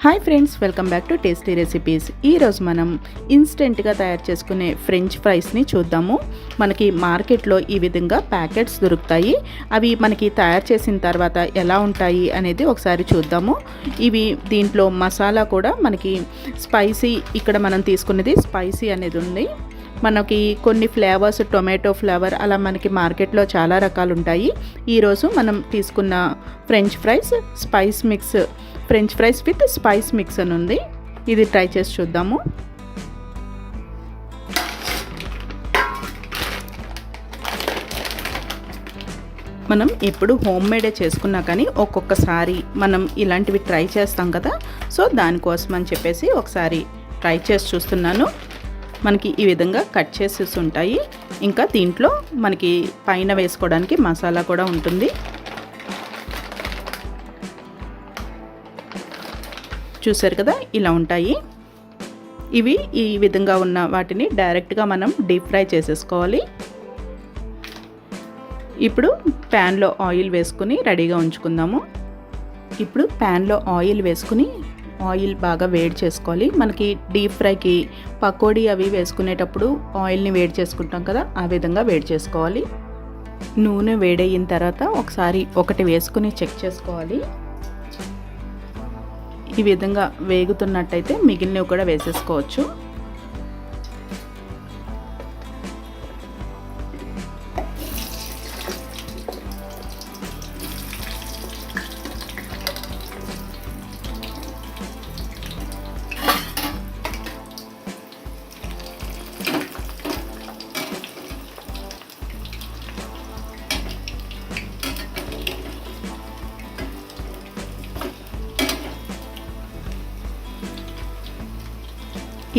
Hi friends, welcome back to tasty recipes. ఈరోజు మనం ఇన్స్టెంట్గా తయారు చేసుకునే ఫ్రెంచ్ ఫ్రైస్ని చూద్దాము. మనకి మార్కెట్లో ఈ విధంగా ప్యాకెట్స్ దొరుకుతాయి. అవి మనకి తయారు చేసిన తర్వాత ఎలా ఉంటాయి అనేది ఒకసారి చూద్దాము. దీంట్లో మసాలా కూడా మనకి స్పైసీ, ఇక్కడ మనం తీసుకున్నది స్పైసీ అనేది ఉంది. మనకి కొన్ని ఫ్లేవర్స్, టొమాటో ఫ్లేవర్, అలా మనకి మార్కెట్లో చాలా రకాలు ఉంటాయి. ఈరోజు మనం తీసుకున్న French fries spice mix, French fries with spice mix అని ఉంది. ఇది ట్రై చేసి చూద్దాము. మనం ఎప్పుడు హోమ్ మేడే చేసుకున్నా కానీ ఒక్కొక్కసారి మనం ఇలాంటివి ట్రై చేస్తాం కదా, సో దానికోసం అని చెప్పేసి ఒకసారి ట్రై చేసి చూస్తున్నాను. మనకి ఈ విధంగా కట్ చేసేసి ఉంటాయి. ఇంకా దీంట్లో మనకి పైన వేసుకోవడానికి మసాలా కూడా ఉంటుంది. చూసారు కదా, ఇలా ఉంటాయి. ఇవి ఈ విధంగా ఉన్న వాటిని డైరెక్ట్గా మనం డీప్ ఫ్రై చేసేసుకోవాలి. ఇప్పుడు ప్యాన్లో ఆయిల్ వేసుకుని రెడీగా ఉంచుకుందాము. ఇప్పుడు ప్యాన్లో ఆయిల్ వేసుకుని ఆయిల్ బాగా వేడి చేసుకోవాలి. మనకి డీప్ ఫ్రైకి పకోడీ అవి వేసుకునేటప్పుడు ఆయిల్ని వేడి చేసుకుంటాం కదా, ఆ విధంగా వేడి చేసుకోవాలి. నూనె వేడయిన తర్వాత ఒకసారి ఒకటి వేసుకుని చెక్ చేసుకోవాలి. ఈ విధంగా వేగుతున్నట్టయితే మిగిలినవి కూడా వేసేసుకోవచ్చు.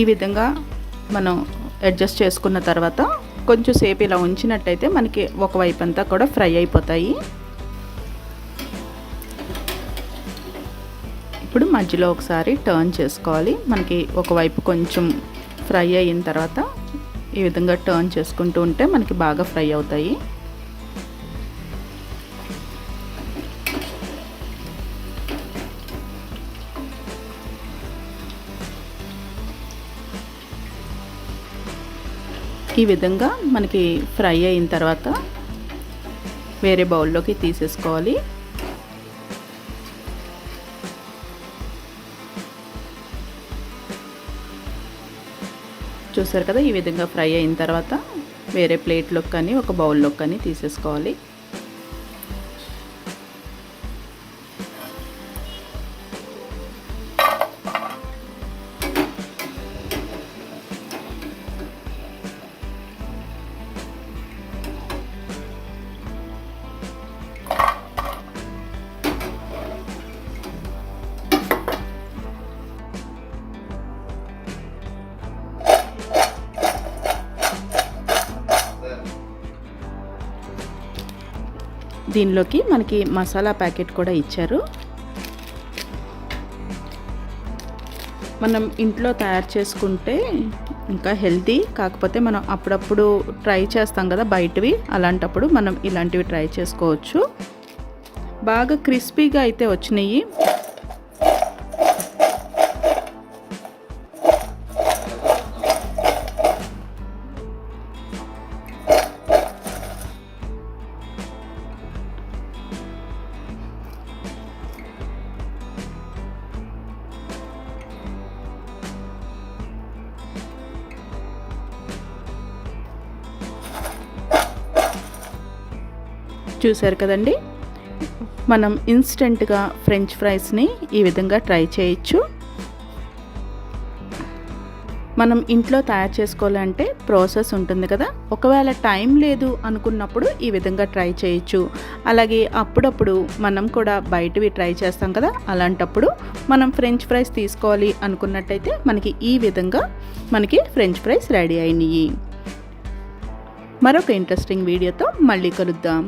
ఈ విధంగా మనం అడ్జస్ట్ చేసుకున్న తర్వాత కొంచెం సేపు ఇలా ఉంచినట్టయితే మనకి ఒకవైపు అంతా కూడా ఫ్రై అయిపోతాయి. ఇప్పుడు మధ్యలో ఒకసారి టర్న్ చేసుకోవాలి. మనకి ఒకవైపు కొంచెం ఫ్రై అయిన తర్వాత ఈ విధంగా టర్న్ చేసుకుంటూ ఉంటే మనకి బాగా ఫ్రై అవుతాయి. ఈ విధంగా మనకి ఫ్రై అయిన తర్వాత వేరే బౌల్లోకి తీసేసుకోవాలి. చూసారు కదా, ఈ విధంగా ఫ్రై అయిన తర్వాత వేరే ప్లేట్లోకి కానీ ఒక బౌల్లోకి కానీ తీసేసుకోవాలి. దీనిలోకి మనకి మసాలా ప్యాకెట్ కూడా ఇచ్చారు. మనం ఇంట్లో తయారు చేసుకుంటే ఇంకా హెల్తీ, కాకపోతే మనం అప్పుడప్పుడు ట్రై చేస్తాం కదా బయటవి, అలాంటప్పుడు మనం ఇలాంటివి ట్రై చేసుకోవచ్చు. బాగా క్రిస్పీగా అయితే వచ్చినాయి. చూసారు కదండి, మనం ఇన్స్టెంట్గా ఫ్రెంచ్ ఫ్రైస్ని ఈ విధంగా ట్రై చేయొచ్చు. మనం ఇంట్లో తయారు చేసుకోవాలంటే ప్రాసెస్ ఉంటుంది కదా, ఒకవేళ టైం లేదు అనుకున్నప్పుడు ఈ విధంగా ట్రై చేయొచ్చు. అలాగే అప్పుడప్పుడు మనం కూడా బయటవి ట్రై చేస్తాం కదా, అలాంటప్పుడు మనం ఫ్రెంచ్ ఫ్రైస్ తీసుకోవాలి అనుకున్నట్టయితే మనకి ఈ విధంగా మనకి ఫ్రెంచ్ ఫ్రైస్ రెడీ అయినాయి. మరొక ఇంట్రెస్టింగ్ వీడియోతో మళ్ళీ కలుద్దాం.